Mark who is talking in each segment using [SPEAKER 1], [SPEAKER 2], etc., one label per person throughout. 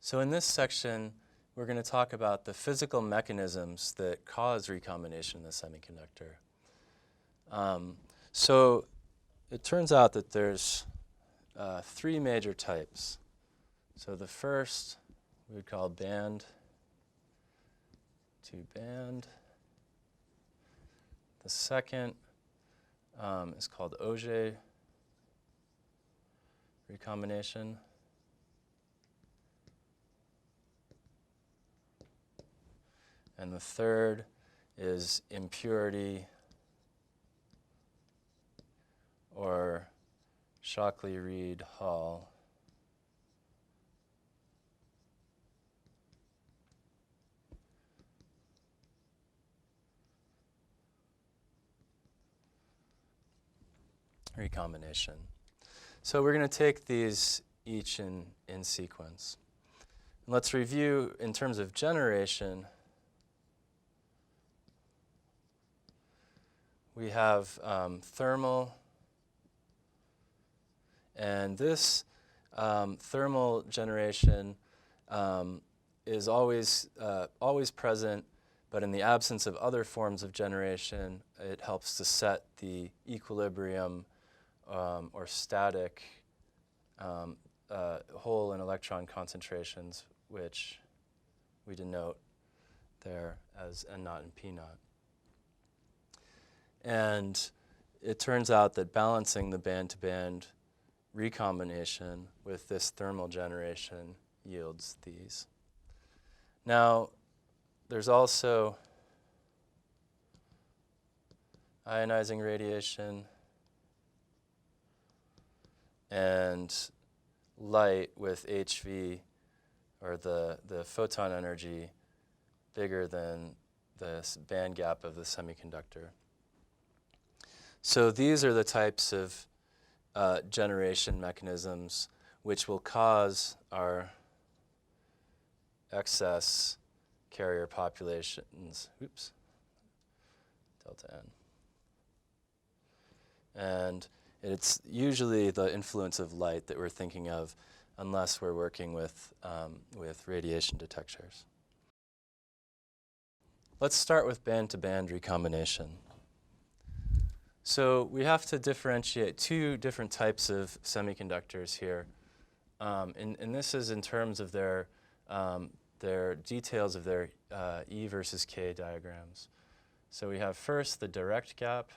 [SPEAKER 1] So in this section, we're going to talk about the physical mechanisms that cause recombination in the semiconductor. So it turns out that there's three major types. So the first we would call band to band. The second is called Auger recombination. And the third is impurity or Shockley-Reed-Hall recombination. So we're going to take these each in sequence. Let's review in terms of generation. We have thermal, and this thermal generation is always present, but in the absence of other forms of generation, it helps to set the equilibrium or static hole and electron concentrations, which we denote there as N naught and P naught. And it turns out that balancing the band-to-band recombination with this thermal generation yields these. Now, there's also ionizing radiation and light with HV, or the photon energy, bigger than the band gap of the semiconductor. So these are the types of generation mechanisms which will cause our excess carrier populations, delta N. And it's usually the influence of light that we're thinking of, unless we're working with radiation detectors. Let's start with band-to-band recombination. So we have to differentiate two different types of semiconductors here. And this is in terms of their details of their E versus K diagrams. So we have first the direct gap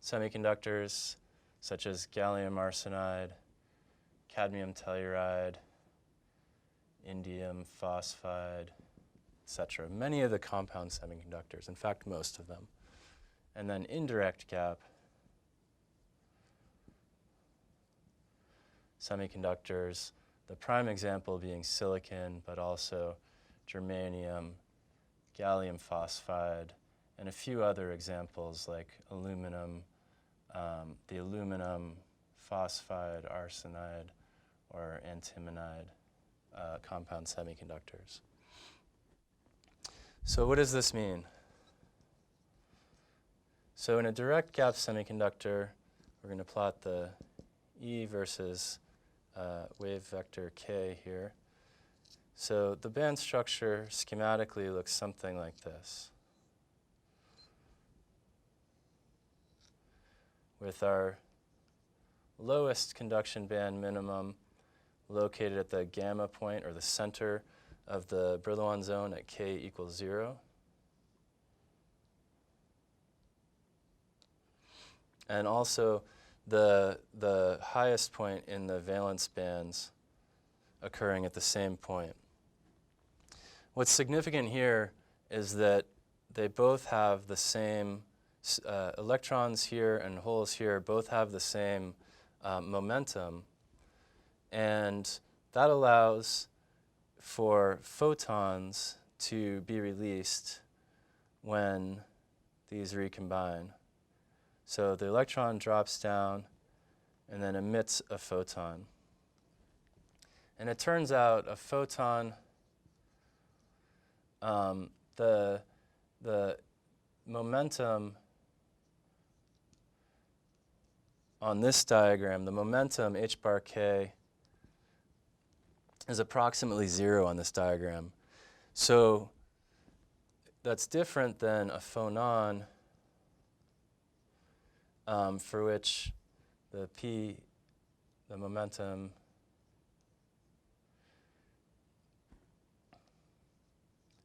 [SPEAKER 1] semiconductors, such as gallium arsenide, cadmium telluride, indium phosphide, etc. Many of the compound semiconductors, in fact, most of them. And then indirect gap semiconductors, the prime example being silicon, but also germanium, gallium phosphide, and a few other examples like aluminum, the aluminum phosphide arsenide or antimonide compound semiconductors. So what does this mean? So in a direct gap semiconductor, we're going to plot the E versus wave vector K here. So the band structure schematically looks something like this, with our lowest conduction band minimum located at the gamma point, or the center of the Brillouin zone at K equals 0. And also the highest point in the valence bands occurring at the same point. What's significant here is that they both have the same electrons here and holes here both have the same momentum, and that allows for photons to be released when these recombine. So the electron drops down and then emits a photon. And it turns out a photon, the momentum on this diagram, the momentum h bar k is approximately 0 on this diagram. So that's different than a phonon for which the momentum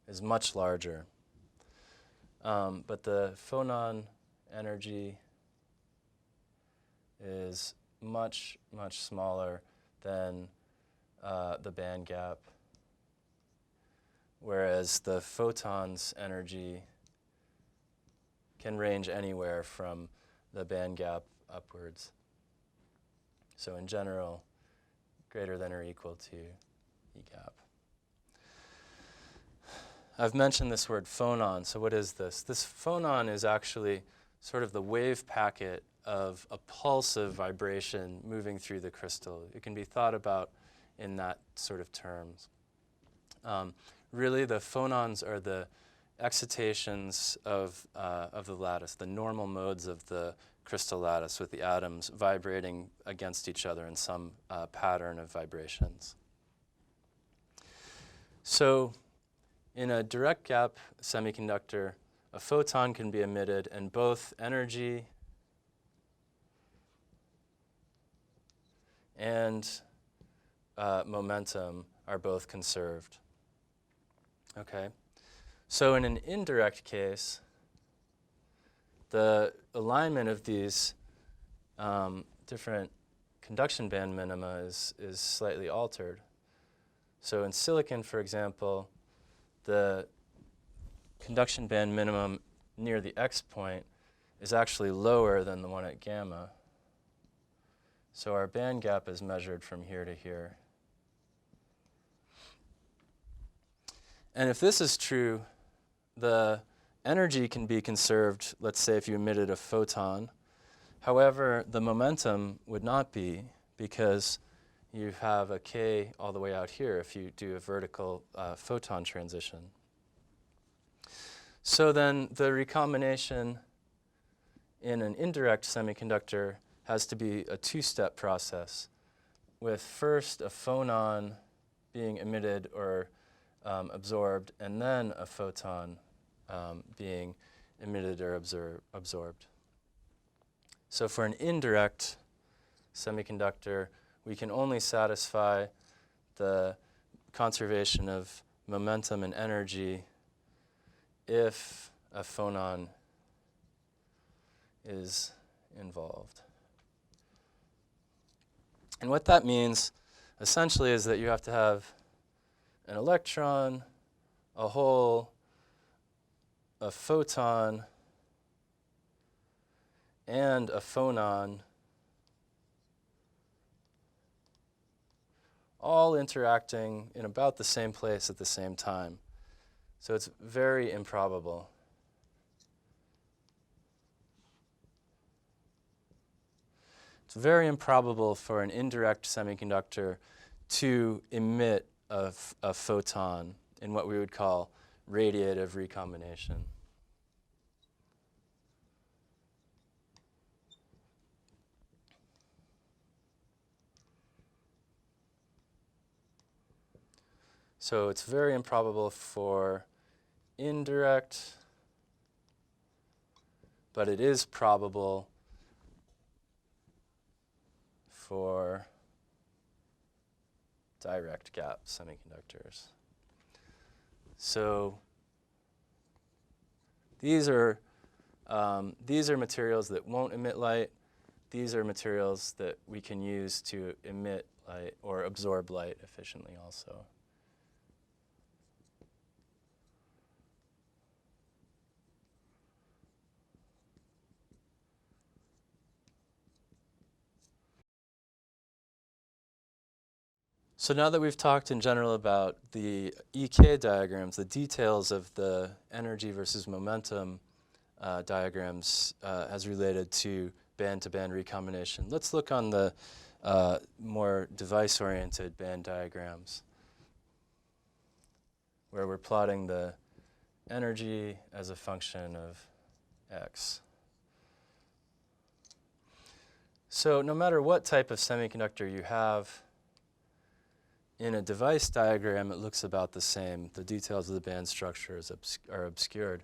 [SPEAKER 1] is much larger. But the phonon energy is much, much smaller than the band gap, whereas the photon's energy can range anywhere from the band gap upwards. So in general, greater than or equal to E gap. I've mentioned this word phonon, so what is this? This phonon is actually sort of the wave packet of a pulse of vibration moving through the crystal. It can be thought about in that sort of terms. Really, the phonons are the excitations of the lattice, the normal modes of the crystal lattice with the atoms vibrating against each other in some pattern of vibrations. So in a direct gap semiconductor, a photon can be emitted and both energy and momentum are both conserved. Okay? So in an indirect case, the alignment of these different conduction band minima is slightly altered. So in silicon, for example, the conduction band minimum near the X point is actually lower than the one at gamma. So our band gap is measured from here to here. And if this is true, the energy can be conserved, let's say if you emitted a photon. However, the momentum would not be, because you have a k all the way out here if you do a vertical photon transition. So then the recombination in an indirect semiconductor has to be a two-step process, with first a phonon being emitted or absorbed, and then a photon being emitted or absorbed. So for an indirect semiconductor, we can only satisfy the conservation of momentum and energy if a phonon is involved. And what that means essentially is that you have to have an electron, a hole, a photon, and a phonon all interacting in about the same place at the same time. So it's very improbable. It's very improbable for an indirect semiconductor to emit a photon in what we would call radiative recombination. So it's very improbable for indirect, but it is probable for direct gap semiconductors. So these are materials that won't emit light. These are materials that we can use to emit light or absorb light efficiently also. So now that we've talked in general about the EK diagrams, the details of the energy versus momentum diagrams as related to band-to-band recombination, let's look on the more device-oriented band diagrams, where we're plotting the energy as a function of x. So no matter what type of semiconductor you have, in a device diagram it looks about the same. The details of the band structure are obscured.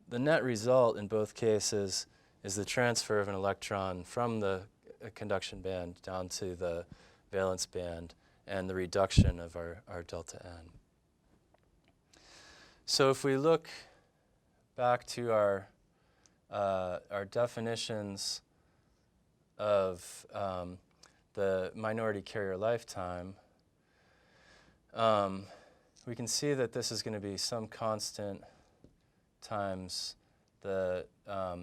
[SPEAKER 1] The net result in both cases is the transfer of an electron from the conduction band down to the valence band and the reduction of our delta n. So if we look back to our definitions of the minority carrier lifetime, we can see that this is going to be some constant times the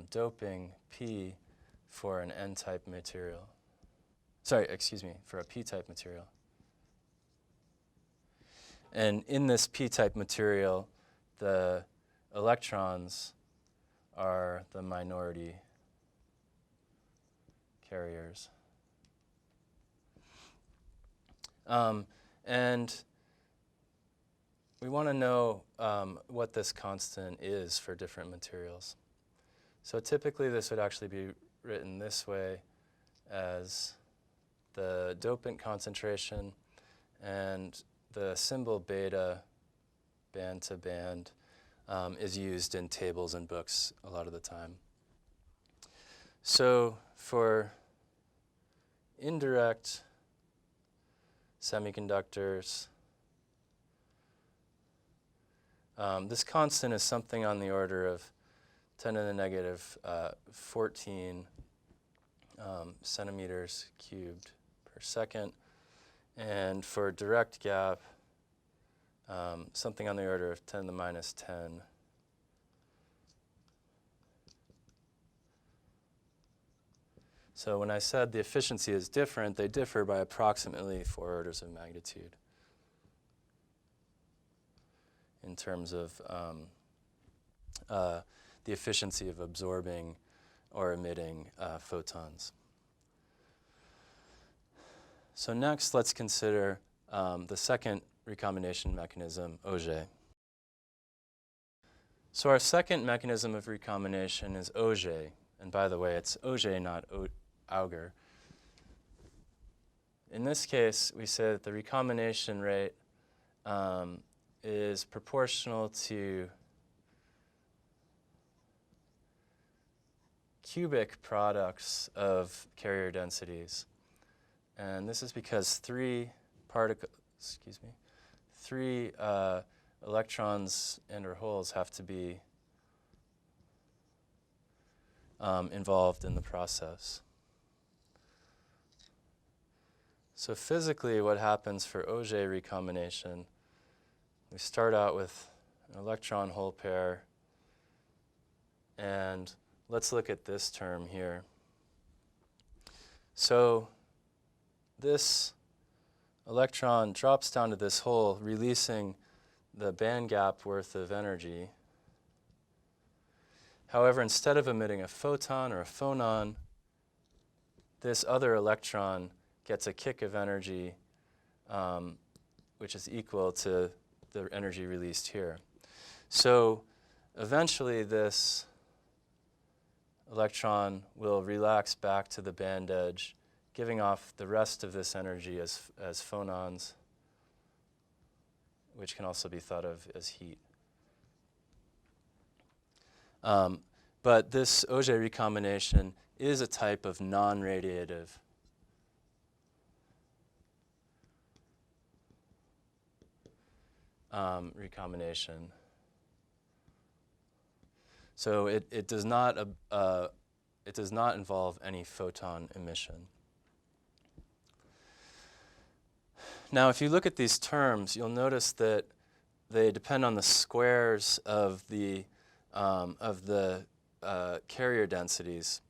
[SPEAKER 1] doping P for an N-type material. Sorry, excuse me, for a P-type material. And in this P-type material, the electrons are the minority carriers. And we want to know what this constant is for different materials. So typically this would actually be written this way as the dopant concentration, and the symbol beta, band to band, is used in tables and books a lot of the time. So for indirect semiconductors, this constant is something on the order of 10 to the negative 14 centimeters cubed per second. And for direct gap, something on the order of 10 to the minus 10 . So when I said the efficiency is different, they differ by approximately 4 orders of magnitude in terms of the efficiency of absorbing or emitting photons. So next, let's consider the second recombination mechanism, Auger. So our second mechanism of recombination is Auger. And by the way, it's Auger, not Auger. In this case, we say that the recombination rate is proportional to cubic products of carrier densities. And this is because three electrons and or holes have to be involved in the process. So physically, what happens for Auger recombination, we start out with an electron-hole pair, and let's look at this term here. So this electron drops down to this hole, releasing the band gap worth of energy. However, instead of emitting a photon or a phonon, this other electron gets a kick of energy, which is equal to the energy released here. So eventually this electron will relax back to the band edge, giving off the rest of this energy as phonons, which can also be thought of as heat. But this Auger recombination is a type of non-radiative recombination. So it does not involve any photon emission. Now, if you look at these terms, you'll notice that they depend on the squares of the carrier densities,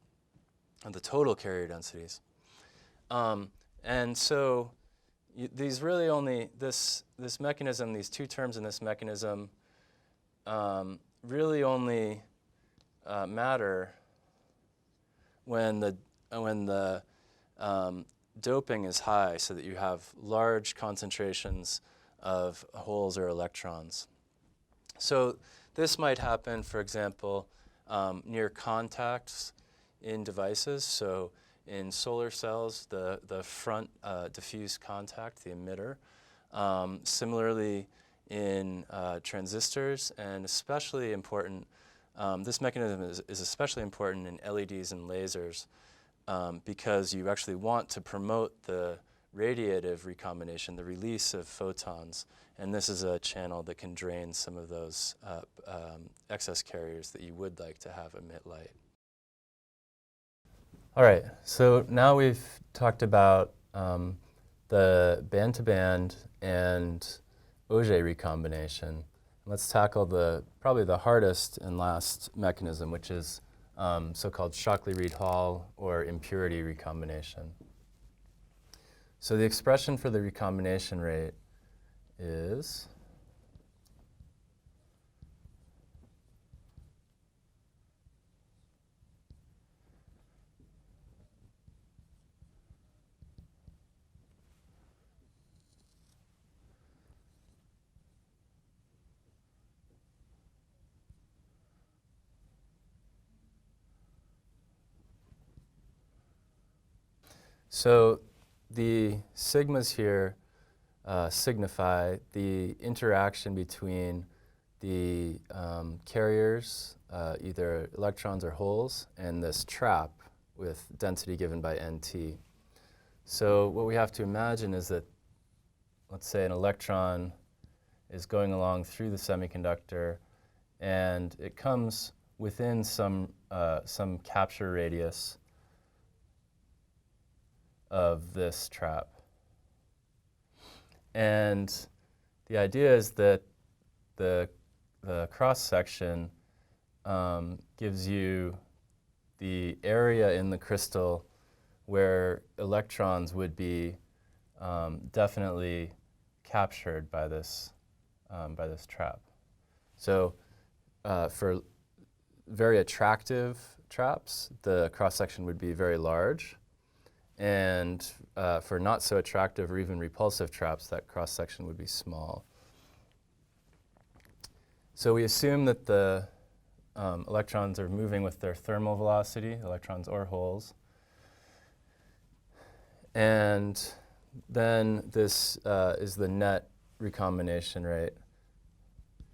[SPEAKER 1] of the total carrier densities. And so these really only, this mechanism, these two terms in this mechanism really only matter when the doping is high, so that you have large concentrations of holes or electrons. So this might happen, for example, near contacts in devices. So in solar cells, the front diffuse contact, the emitter. Similarly in transistors, and especially important, this mechanism is especially important in LEDs and lasers because you actually want to promote the radiative recombination, the release of photons. And this is a channel that can drain some of those excess carriers that you would like to have emit light. All right, so now we've talked about the band-to-band and Auger recombination. Let's tackle probably the hardest and last mechanism, which is so-called Shockley-Reed-Hall or impurity recombination. So the expression for the recombination rate is so the sigmas here signify the interaction between the carriers, either electrons or holes, and this trap with density given by NT. So what we have to imagine is that, let's say an electron is going along through the semiconductor, and it comes within some capture radius of this trap. And the idea is that the cross-section gives you the area in the crystal where electrons would be definitely captured by this trap. So for very attractive traps, the cross-section would be very large. And for not so attractive or even repulsive traps, that cross-section would be small. So we assume that the electrons are moving with their thermal velocity, electrons or holes. And then this is the net recombination rate.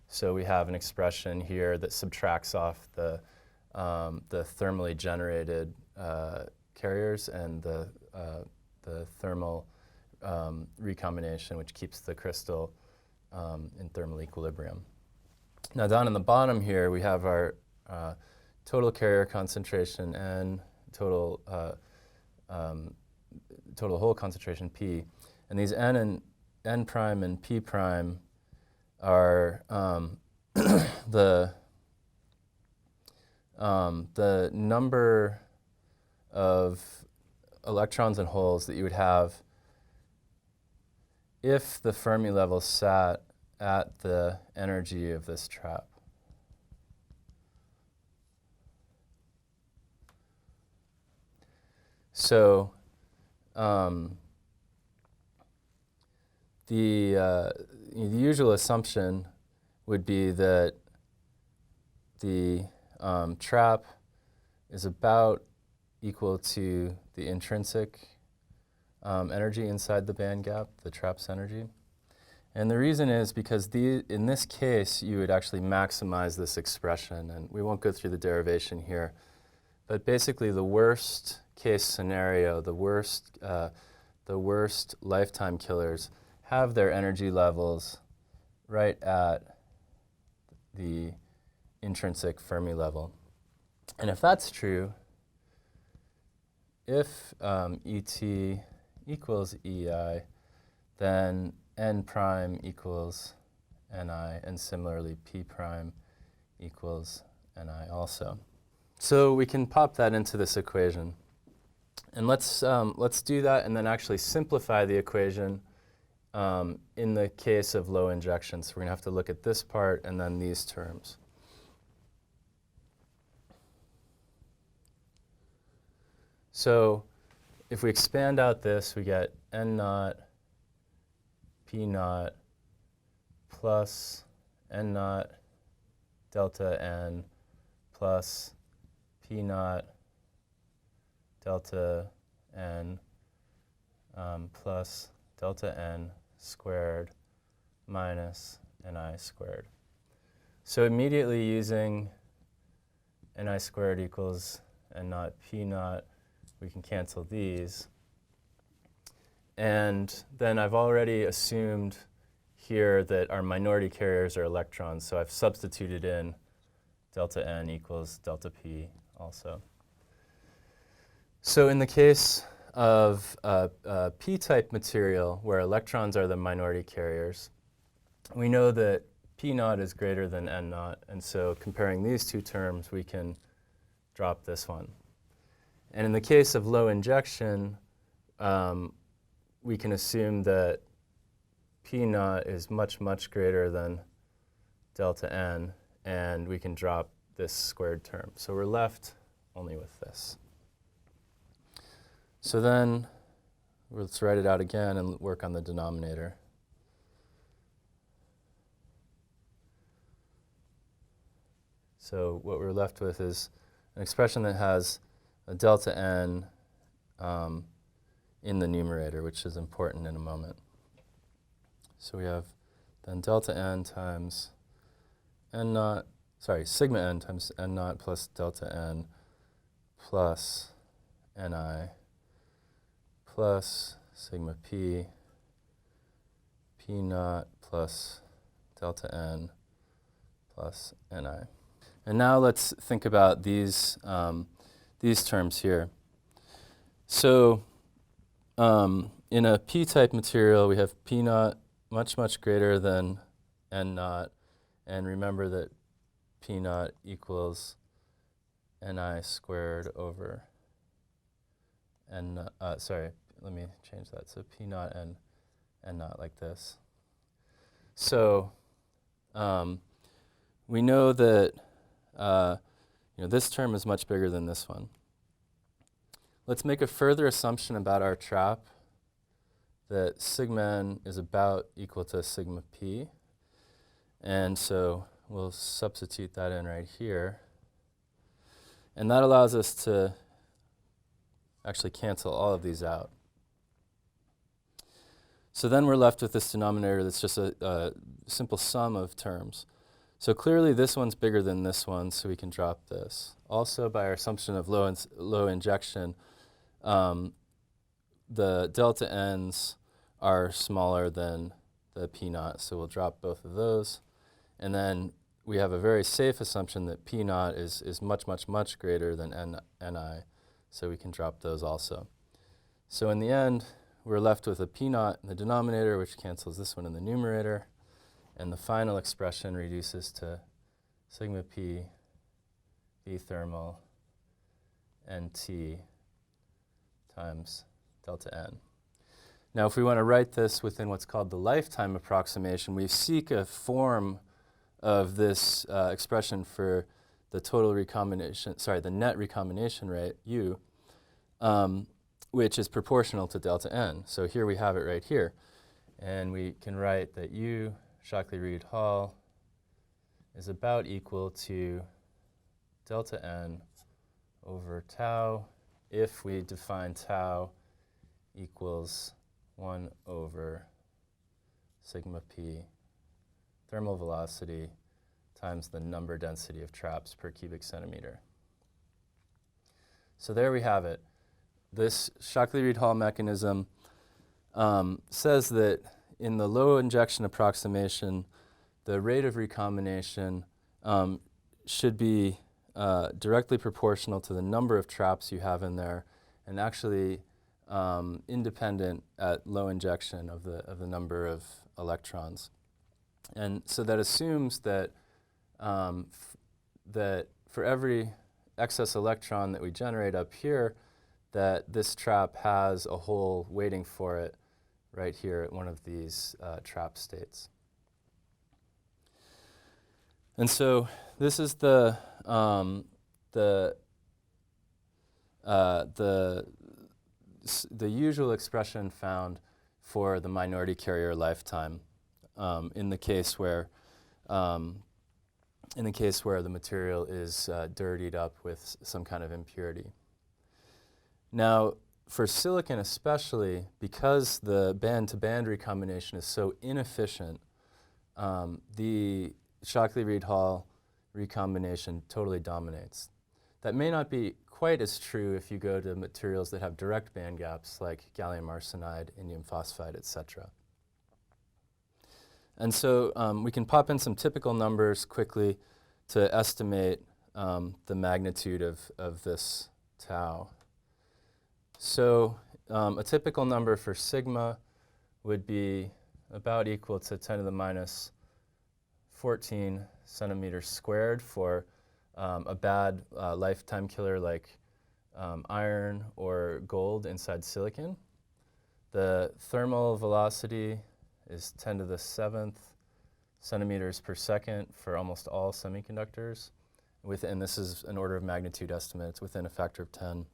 [SPEAKER 1] So we have an expression here that subtracts off the thermally generated carriers and the thermal recombination, which keeps the crystal in thermal equilibrium. Now down in the bottom here, we have our total carrier concentration and total hole concentration P. And these N prime and P prime are the number of electrons and holes that you would have if the Fermi level sat at the energy of this trap. So the usual assumption would be that the trap is about equal to the intrinsic energy inside the band gap, the trap's energy. And the reason is because in this case, you would actually maximize this expression. And we won't go through the derivation here. But basically, the worst case scenario, the worst lifetime killers have their energy levels right at the intrinsic Fermi level. And if that's true, if ET equals EI, then N prime equals Ni, and similarly P prime equals Ni also. So we can pop that into this equation. And let's do that and then actually simplify the equation in the case of low injection. So we're going to have to look at this part and then these terms. So if we expand out this, we get N naught P naught plus N naught delta N plus P naught delta n plus delta n squared minus ni squared. So immediately using ni squared equals n naught p naught, we can cancel these. And then I've already assumed here that our minority carriers are electrons, so I've substituted in delta n equals delta p also. So in the case of a p-type material where electrons are the minority carriers, we know that p naught is greater than n naught, and so comparing these two terms, we can drop this one. And in the case of low injection, we can assume that p naught is much, much greater than delta n, and we can drop this squared term. So we're left only with this. So then let's write it out again and work on the denominator. So what we're left with is an expression that has a delta n in the numerator, which is important in a moment. So we have then delta n times n naught, sigma n times n naught plus delta n plus ni plus sigma p, p naught plus delta n plus ni. And now let's think about these terms here. So in a p-type material, we have p naught much, much greater than n naught. And remember that p naught equals ni squared over n, let me change that. So p naught and n naught like this. So we know that this term is much bigger than this one. Let's make a further assumption about our trap that sigma n is about equal to sigma p. And so we'll substitute that in right here. And that allows us to actually cancel all of these out. So then we're left with this denominator that's just a simple sum of terms. So clearly this one's bigger than this one, so we can drop this. Also, by our assumption of low injection, the delta n's are smaller than the p naught, so we'll drop both of those. And then we have a very safe assumption that p naught is much, much, much greater than ni, so we can drop those also. So in the end, we're left with a p naught in the denominator, which cancels this one in the numerator. And the final expression reduces to sigma p, v thermal, nt times delta n. Now, if we want to write this within what's called the lifetime approximation, we seek a form of this expression for the total recombination, the net recombination rate, U, which is proportional to delta n. So here we have it right here. And we can write that U, Shockley-Reed-Hall, is about equal to delta n over tau if we define tau equals 1 over sigma p thermal velocity times the number density of traps per cubic centimeter. So there we have it. This Shockley-Reed-Hall mechanism says that in the low injection approximation, the rate of recombination should be directly proportional to the number of traps you have in there, and actually independent at low injection of the number of electrons. And so that assumes that that for every excess electron that we generate up here, that this trap has a hole waiting for it right here at one of these trap states. And so this is the usual expression found for the minority carrier lifetime in the case where the material is dirtied up with some kind of impurity. Now, for silicon especially, because the band-to-band recombination is so inefficient, the Shockley-Reed-Hall recombination totally dominates. That may not be quite as true if you go to materials that have direct band gaps like gallium arsenide, indium phosphide, etc. And so we can pop in some typical numbers quickly to estimate the magnitude of this tau. So a typical number for sigma would be about equal to 10 to the minus 14 centimeters squared for a bad lifetime killer like iron or gold inside silicon. The thermal velocity is 10 to the 7th centimeters per second for almost all semiconductors. And this is an order of magnitude estimate. It's within a factor of 10.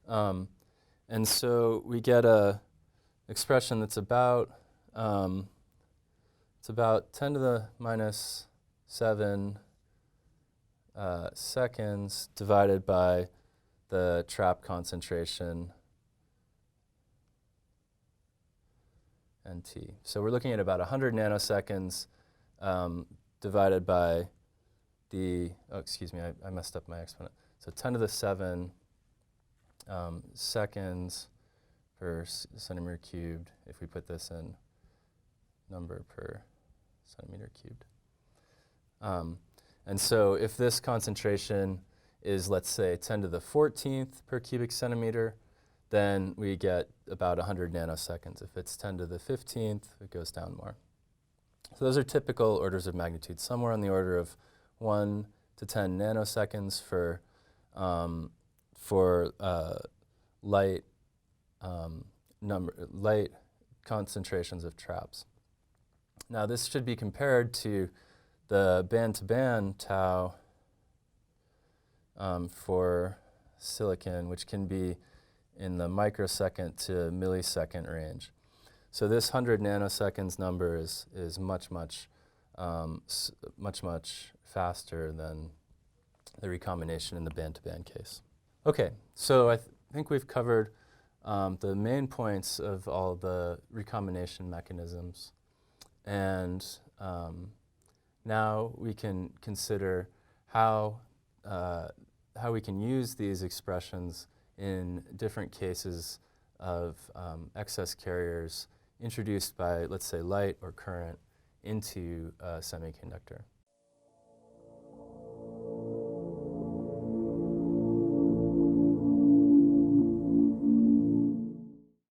[SPEAKER 1] And so we get a expression that's about 10 to the minus 7 seconds divided by the trap concentration NT. So we're looking at about 100 nanoseconds divided by the, oh, excuse me, I messed up my exponent. So 10 to the 7 seconds per centimeter cubed, if we put this in number per centimeter cubed. And so if this concentration is, let's say, 10 to the 14th per cubic centimeter, then we get about 100 nanoseconds. If it's 10 to the 15th, it goes down more. So those are typical orders of magnitude, somewhere on the order of 1 to 10 nanoseconds for light concentrations of traps. Now this should be compared to the band-to-band tau for silicon, which can be in the microsecond to millisecond range. So this 100 nanoseconds number is much faster than the recombination in the band-to-band case. Okay, so I think we've covered the main points of all the recombination mechanisms, and now we can consider how we can use these expressions in different cases of excess carriers introduced by, let's say, light or current into a semiconductor.